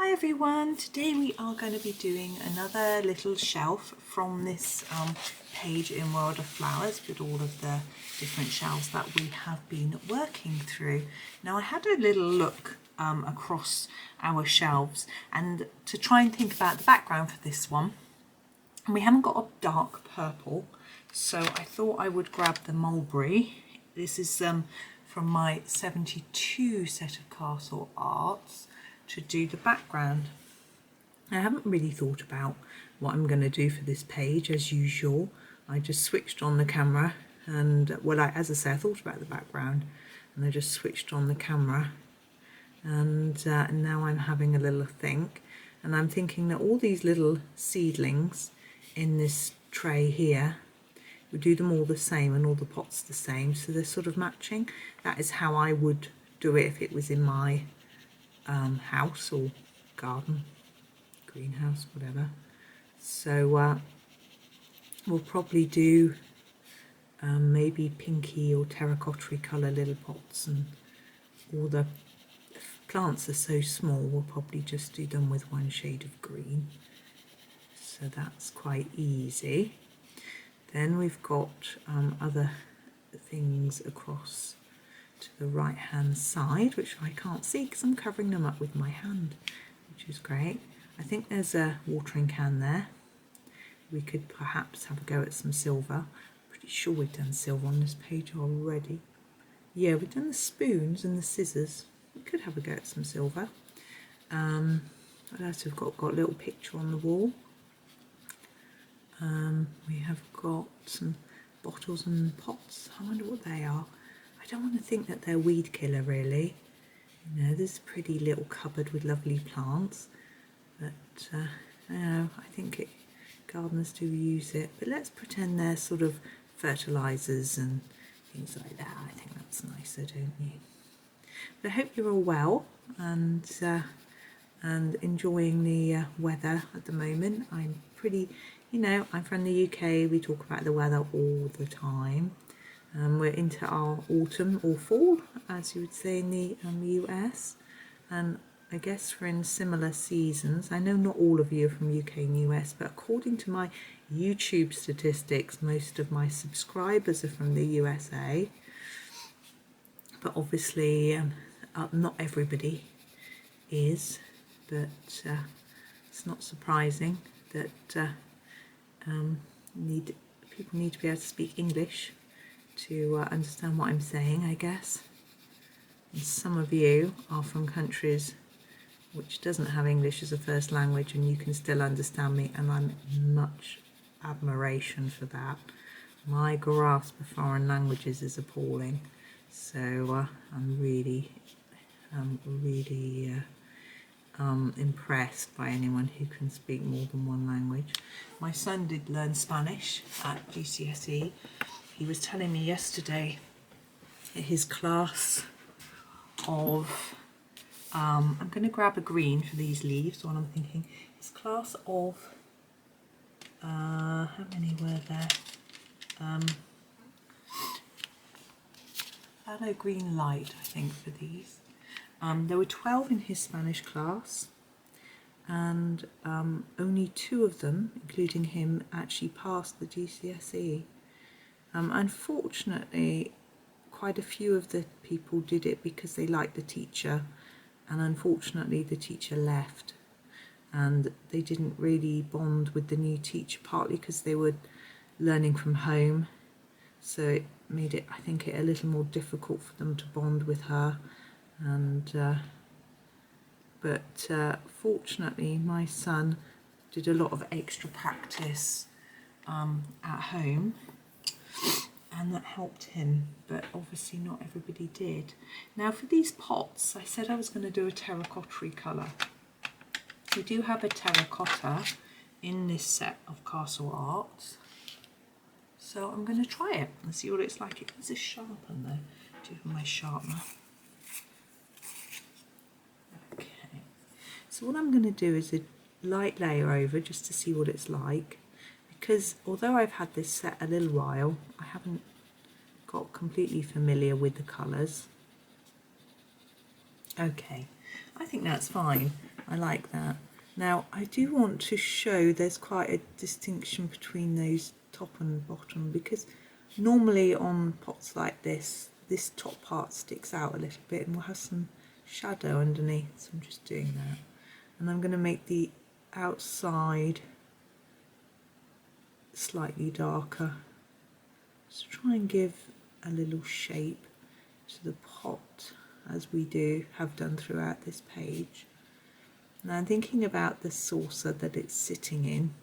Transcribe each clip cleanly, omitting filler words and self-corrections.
Hi everyone, today we are going to be doing another little shelf from this page in World of Flowers with all of the different shelves that we have been working through. Now I had a little look across our shelves and to try and think about the background for this one, and we haven't got a dark purple, so I thought I would grab the Mulberry. This is from my 72 set of Castle Arts to do the background. I haven't really thought about what I'm going to do for this page as usual. I just switched on the camera and, well, as I say, I thought about the background and I just switched on the camera and now I'm having a little think, and I'm thinking that all these little seedlings in this tray here, we do them all the same and all the pots the same, so they're sort of matching. That is how I would do it if it was in my house or garden, greenhouse, whatever. So we'll probably do maybe pinky or terracotta colour little pots, and all the plants are so small we'll probably just do them with one shade of green, so that's quite easy. Then we've got other things across to the right hand side, which I can't see because I'm covering them up with my hand, which is great. I think there's a watering can there. We could perhaps have a go at some silver. Pretty sure we've done silver on this page already. Yeah, we've done the spoons and the scissors. We could have a go at some silver. What else we've got? Got a little picture on the wall. We have got some bottles and pots. I wonder what they are. I don't want to think that they're weed killer really. You know, there's a pretty little cupboard with lovely plants, but you know, I think gardeners do use it. But let's pretend they're sort of fertilizers and things like that. I think that's nicer, don't you? But I hope you're all well and enjoying the weather at the moment. I'm pretty, you know, I'm from the UK. We talk about the weather all the time. We're into our autumn or fall, as you would say in the US, and I guess we're in similar seasons. I know not all of you are from UK and US, but according to my YouTube statistics, most of my subscribers are from the USA. But obviously, not everybody is, but it's not surprising that people need to be able to speak English to understand what I'm saying, I guess. And some of you are from countries which doesn't have English as a first language and you can still understand me, and I'm much admiration for that. My grasp of foreign languages is appalling, so I'm really impressed by anyone who can speak more than one language. My son did learn Spanish at GCSE. He was telling me yesterday his class of, I'm going to grab a green for these leaves while I'm thinking, his class of, how many were there? Pthalo Green light, I think, for these. There were 12 in his Spanish class, and only 2 of them, including him, actually passed the GCSE. Unfortunately, quite a few of the people did it because they liked the teacher, and unfortunately the teacher left and they didn't really bond with the new teacher, partly because they were learning from home, so it made it, I think, a little more difficult for them to bond with her. And but fortunately my son did a lot of extra practice at home, and that helped him, but obviously not everybody did. Now for these pots, I said I was going to do a terracotta colour. We do have a terracotta in this set of Castle Arts, so I'm going to try it and see what it's like. It needs a sharpen though, do my sharpener. Okay, so what I'm going to do is a light layer over just to see what it's like, because although I've had this set a little while, I haven't got completely familiar with the colours. Okay, I think that's fine. I like that. Now I do want to show there's quite a distinction between those top and bottom, because normally on pots like this, this top part sticks out a little bit and we'll have some shadow underneath. So I'm just doing that. And I'm going to make the outside slightly darker. Just try and give a little shape to the pot, as we have done throughout this page. Now I'm thinking about the saucer that it's sitting in,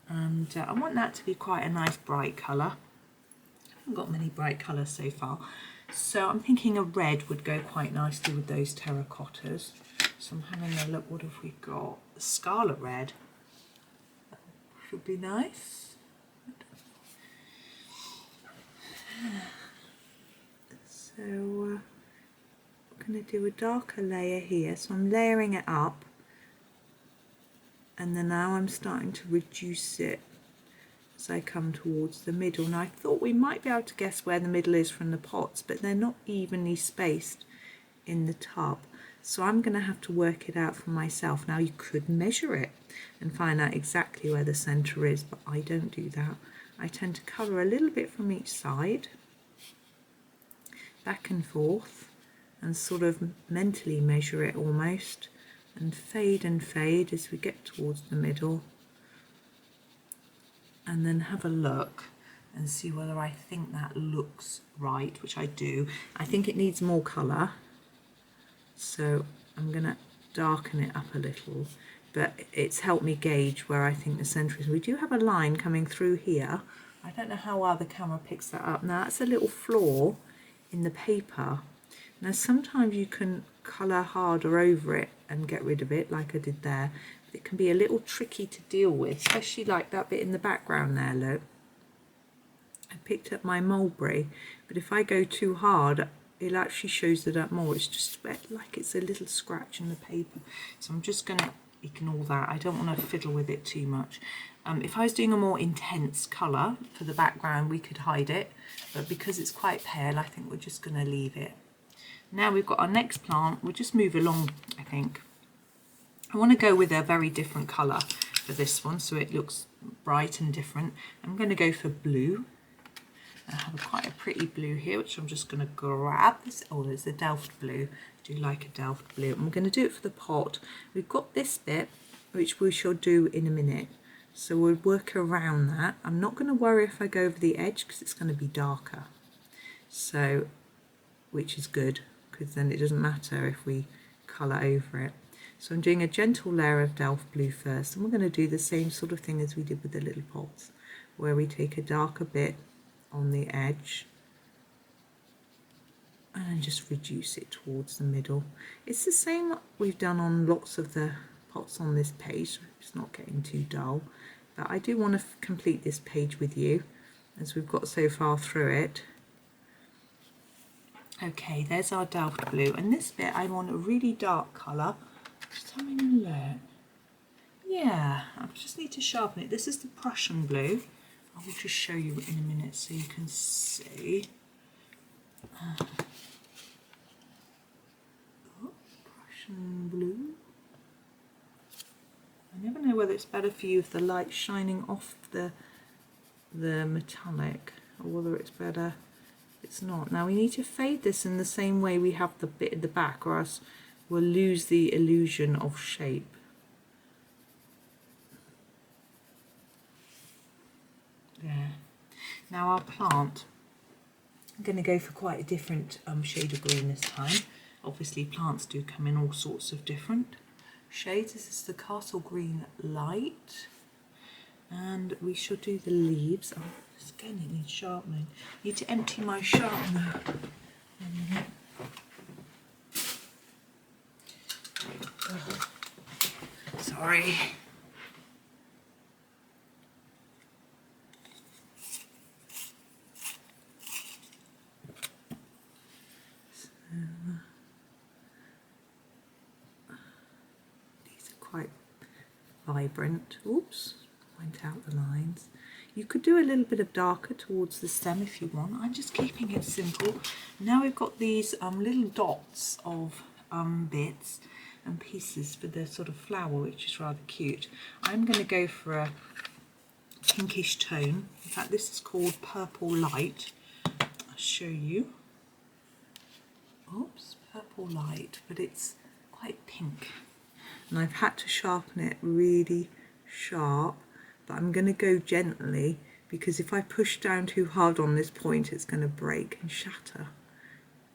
and I want that to be quite a nice bright colour. I haven't got many bright colours so far, so I'm thinking a red would go quite nicely with those terracottas. So I'm having a look, what have we got? Scarlet Red should be nice. So we're going to do a darker layer here, so I'm layering it up, and then now I'm starting to reduce it as I come towards the middle. Now I thought we might be able to guess where the middle is from the pots, but they're not evenly spaced in the tub, so I'm going to have to work it out for myself. Now you could measure it and find out exactly where the centre is, but I don't do that. I tend to colour a little bit from each side, back and forth, and sort of mentally measure it almost, and fade as we get towards the middle, and then have a look and see whether I think that looks right, which I do. I think it needs more colour, so I'm going to darken it up a little, but it's helped me gauge where I think the centre is. We do have a line coming through here. I don't know how well the camera picks that up. Now that's a little flaw in the paper. Now sometimes you can colour harder over it and get rid of it, like I did there, but it can be a little tricky to deal with, especially like that bit in the background there, look. I picked up my mulberry, but if I go too hard it actually shows it up more. It's just like it's a little scratch in the paper, so I'm just going to ignore that. I don't want to fiddle with it too much. If I was doing a more intense colour for the background, we could hide it, but because it's quite pale, I think we're just going to leave it. Now we've got our next plant. We'll just move along, I think. I want to go with a very different colour for this one, so it looks bright and different. I'm going to go for blue. I have quite a pretty blue here, which I'm just going to grab. This, oh, there's the Delft Blue. I do like a Delft Blue. I'm going to do it for the pot. We've got this bit, which we shall do in a minute. So we'll work around that. I'm not going to worry if I go over the edge, because it's going to be darker. So, which is good, because then it doesn't matter if we colour over it. So I'm doing a gentle layer of Delft Blue first, and we're going to do the same sort of thing as we did with the little pots, where we take a darker bit on the edge and then just reduce it towards the middle. It's the same we've done on lots of the pots on this page, so it's not getting too dull, but I do want to complete this page with you as we've got so far through it. Okay, there's our Delft Blue, and this bit I want a really dark colour. Just having a look. Yeah, I just need to sharpen it. This is the Prussian Blue. I will just show you in a minute so you can see. Prussian Blue. I never know whether it's better for you if the light's shining off the metallic, or whether it's better if it's not. Now we need to fade this in the same way we have the bit at the back, or else we'll lose the illusion of shape. There. Now our plant, I'm going to go for quite a different shade of green this time. Obviously plants do come in all sorts of different shades. This is the Castle Green Light, and we shall do the leaves. Oh, again it needs sharpening. I need to empty my sharpener. Oh, sorry. Quite vibrant. Oops, went out the lines. You could do a little bit of darker towards the stem if you want. I'm just keeping it simple. Now we've got these little dots of bits. and pieces for the sort of flower, which is rather cute. I'm going to go for a pinkish tone. In fact, this is called Purple Light. I'll show you. Oops, Purple Light, but it's quite pink. And I've had to sharpen it really sharp, but I'm going to go gently because if I push down too hard on this point, it's going to break and shatter.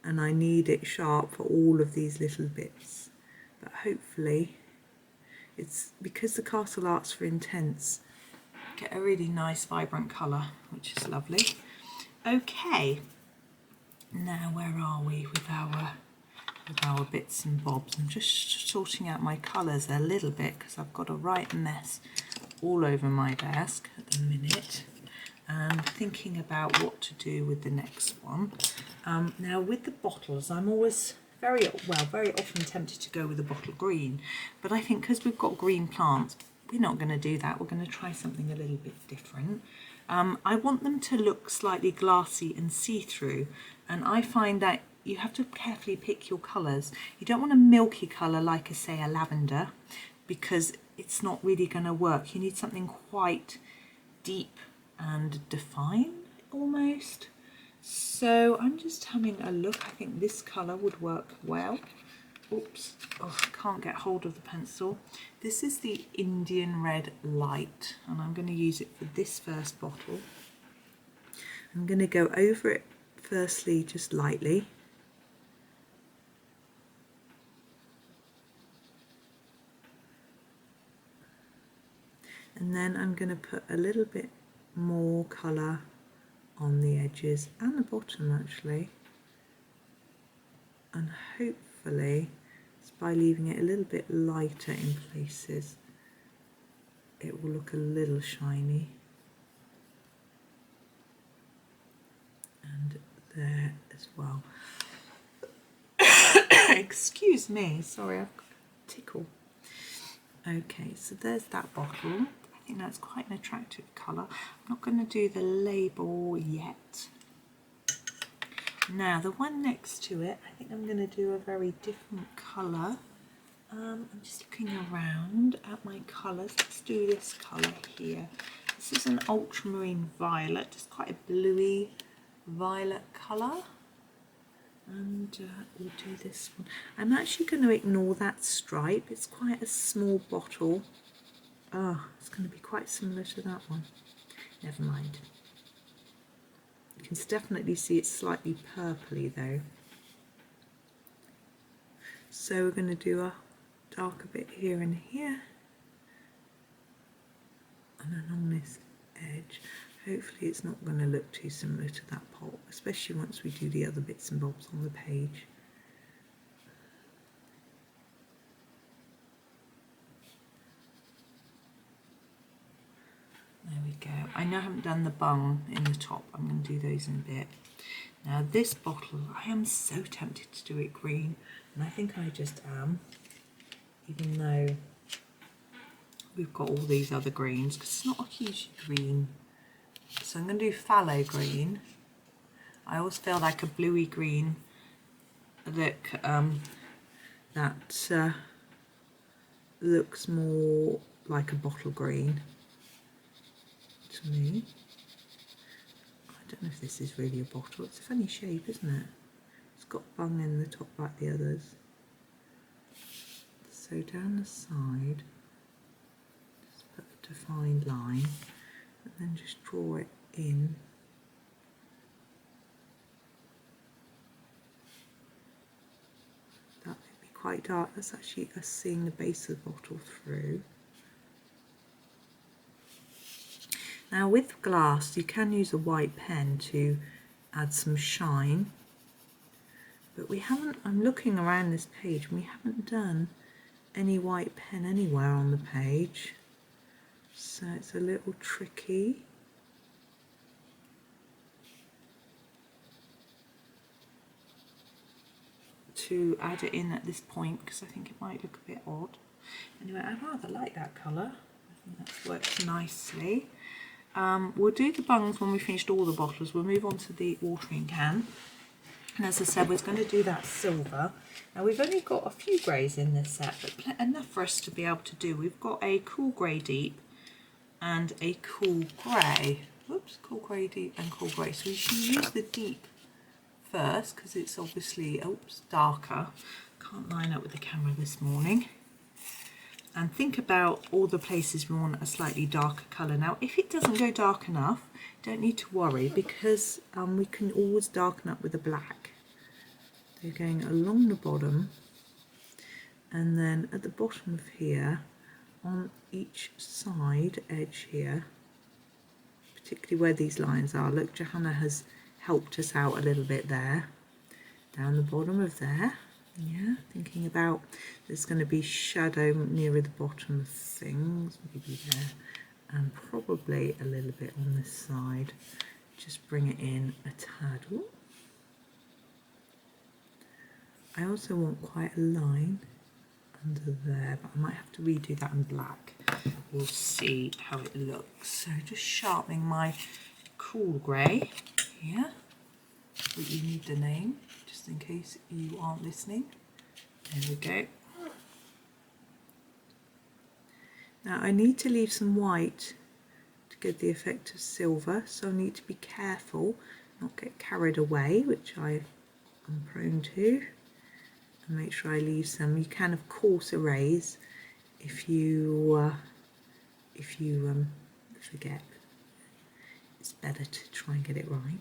And I need it sharp for all of these little bits. But hopefully, it's because the Castle Arts for Intense, get a really nice vibrant colour, which is lovely. Okay, now where are we with our bits and bobs? I'm just sorting out my colours a little bit because I've got a right mess all over my desk at the minute, and thinking about what to do with the next one. Now with the bottles, I'm always very often tempted to go with a bottle green, but I think because we've got green plants, we're not going to do that. We're going to try something a little bit different. I want them to look slightly glassy and see-through, and I find that you have to carefully pick your colours. You don't want a milky colour like, say, a lavender, because it's not really going to work. You need something quite deep and defined almost. So I'm just having a look. I think this colour would work well. Oops, oh, I can't get hold of the pencil. This is the Indian Red Light, and I'm going to use it for this first bottle. I'm going to go over it firstly just lightly. And then I'm going to put a little bit more colour on the edges and the bottom actually. And hopefully, just by leaving it a little bit lighter in places, it will look a little shiny. And there as well. Excuse me, sorry, I've got a tickle. Okay, so there's that bottle. I think that's quite an attractive colour. I'm not going to do the label yet. Now, the one next to it, I think I'm going to do a very different colour. I'm just looking around at my colours. Let's do this colour here. This is an Ultramarine Violet. It's quite a bluey violet colour. And we'll do this one. I'm actually going to ignore that stripe. It's quite a small bottle. Oh, it's going to be quite similar to that one. Never mind. You can definitely see it's slightly purpley though. So we're going to do a darker bit here and here. And then on this edge. Hopefully it's not going to look too similar to that pot, especially once we do the other bits and bobs on the page. There we go. I know I haven't done the bung in the top. I'm going to do those in a bit. Now this bottle, I am so tempted to do it green, and I think I just am, even though we've got all these other greens, because it's not a huge green. So I'm going to do Pthalo Green. I always feel like a bluey green look that looks more like a bottle green to me. I don't know if this is really a bottle. It's a funny shape, isn't it? It's got bung in the top like the others. So down the side, just put a defined line. And then just draw it in. That might be quite dark. That's actually us seeing the base of the bottle through. Now with glass, you can use a white pen to add some shine. But we haven't, I'm looking around this page, and we haven't done any white pen anywhere on the page. So it's a little tricky. To add it in at this point because I think it might look a bit odd. Anyway, I rather like that colour. I think that works nicely. We'll do the bungs when we've finished all the bottles. We'll move on to the watering can. And as I said, we're going to do that silver. Now we've only got a few greys in this set, but enough for us to be able to do. We've got a cool grey deep and a cool grey. Whoops, cool grey deep and cool grey. So we should use the deep first because it's obviously, oops, darker. Can't line up with the camera this morning. And think about all the places we want a slightly darker colour. Now if it doesn't go dark enough, don't need to worry because we can always darken up with a black. They're going along the bottom and then at the bottom of here on each side edge here, particularly where these lines are. Look, Johanna has helped us out a little bit there. Down the bottom of there. Yeah, thinking about there's going to be shadow nearer the bottom of things, maybe there, and probably a little bit on this side. Just bring it in a tad. Ooh. I also want quite a line under there, but I might have to redo that in black. We'll see how it looks. So just sharpening my cool grey here. But you need the name, just in case you aren't listening. There we go. Now I need to leave some white to get the effect of silver, so I need to be careful, not get carried away, which I am prone to, and make sure I leave some. You can of course erase if you forget. It's better to try and get it right.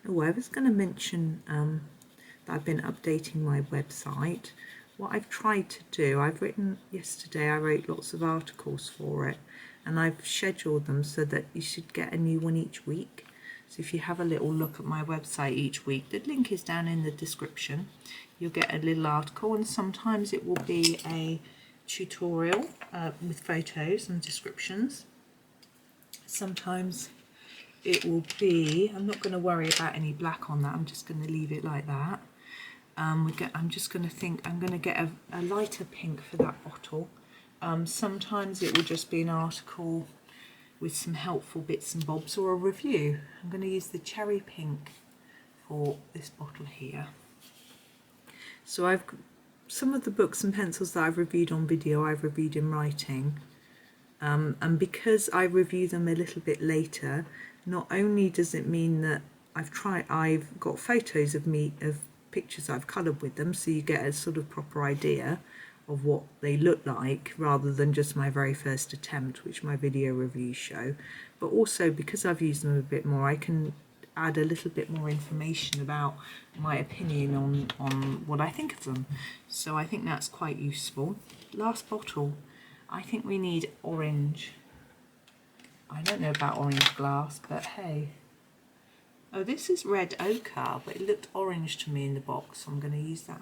Oh, I was going to mention that I've been updating my website. What I've tried to do, yesterday I wrote lots of articles for it, and I've scheduled them so that you should get a new one each week. So if you have a little look at my website each week, the link is down in the description. You'll get a little article, and sometimes it will be a tutorial with photos and descriptions. Sometimes it will be, I'm not going to worry about any black on that, I'm just going to leave it like that. I'm just going to think, I'm going to get a lighter pink for that bottle. Sometimes it will just be an article with some helpful bits and bobs or a review. I'm going to use the cherry pink for this bottle here. So some of the books and pencils that I've reviewed on video, I've reviewed in writing. And because I review them a little bit later, not only does it mean that I've got photos of pictures I've coloured with them, so you get a sort of proper idea of what they look like rather than just my very first attempt, which my video reviews show. But also because I've used them a bit more, I can add a little bit more information about my opinion on what I think of them. So I think that's quite useful. Last bottle, I think we need orange. I don't know about orange glass, but hey. Oh, this is red ochre, but it looked orange to me in the box, so I'm going to use that.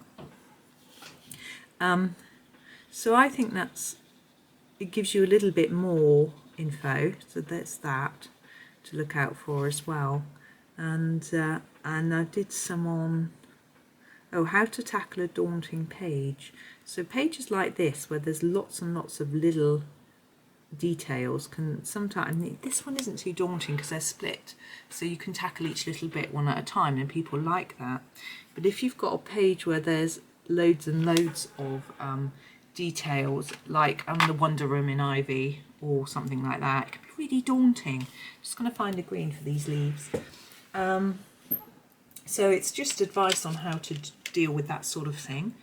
So I think it gives you a little bit more info, so that's that to look out for as well. And I did some on, how to tackle a daunting page. So pages like this, where there's lots and lots of little details, can sometimes, this one isn't too daunting because they're split, so you can tackle each little bit one at a time, and people like that. But if you've got a page where there's loads and loads of details, like the Wonder Room in Ivy or something like that, it can be really daunting. Just going to find a green for these leaves. So it's just advice on how to deal with that sort of thing.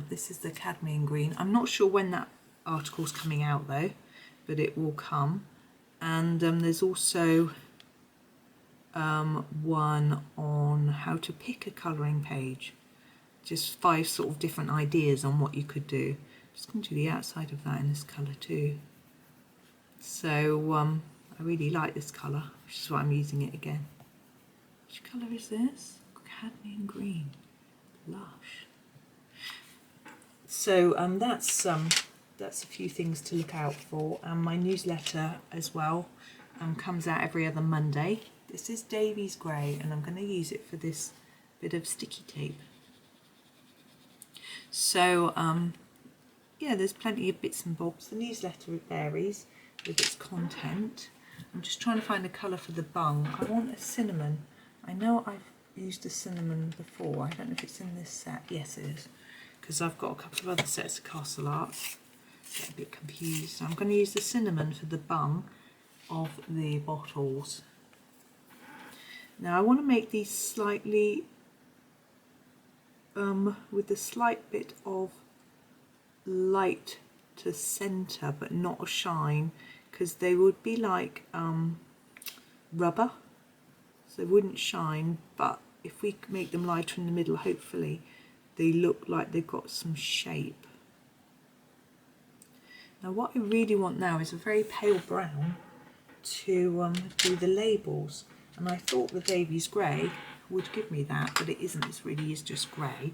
This is the Cadmium Green. I'm not sure when that article's coming out though, but it will come. And there's also one on how to pick a colouring page. Just 5 sort of different ideas on what you could do. Just going to do the outside of that in this colour too. So I really like this colour, which is why I'm using it again. Which colour is this? Cadmium Green. Lush. So that's a few things to look out for. And my newsletter as well comes out every other Monday. This is Davy's Grey, and I'm going to use it for this bit of sticky tape. So yeah, there's plenty of bits and bobs. The newsletter varies with its content. I'm just trying to find a colour for the bung. I want a cinnamon. I know I've used the cinnamon before. I don't know if it's in this set. Yes, it is, because I've got a couple of other sets of castle art. Get a bit confused. I'm going to use the cinnamon for the bung of the bottles. Now I want to make these slightly with a slight bit of light to centre but not a shine, because they would be like rubber, so they wouldn't shine, but if we make them lighter in the middle, hopefully they look like they've got some shape. Now what I really want now is a very pale brown to do the labels, and I thought the Davy's grey would give me that, but it isn't. It really is just grey.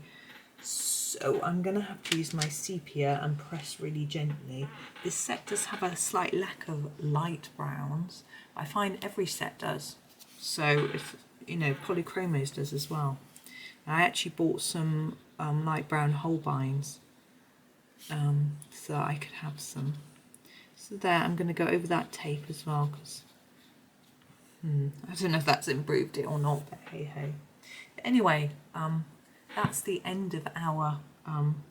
So I'm going to have to use my sepia and press really gently. This set does have a slight lack of light browns. I find every set does. So if you know, Polychromos does as well. I actually bought some light brown Holbeins so I could have some. So there, I'm going to go over that tape as well, because I don't know if that's improved it or not, but hey ho. Anyway, that's the end of our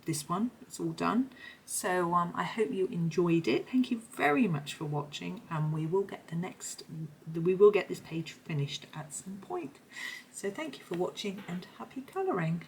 this one. It's all done. So I hope you enjoyed it. Thank you very much for watching, and we will get this page finished at some point. So thank you for watching, and happy colouring.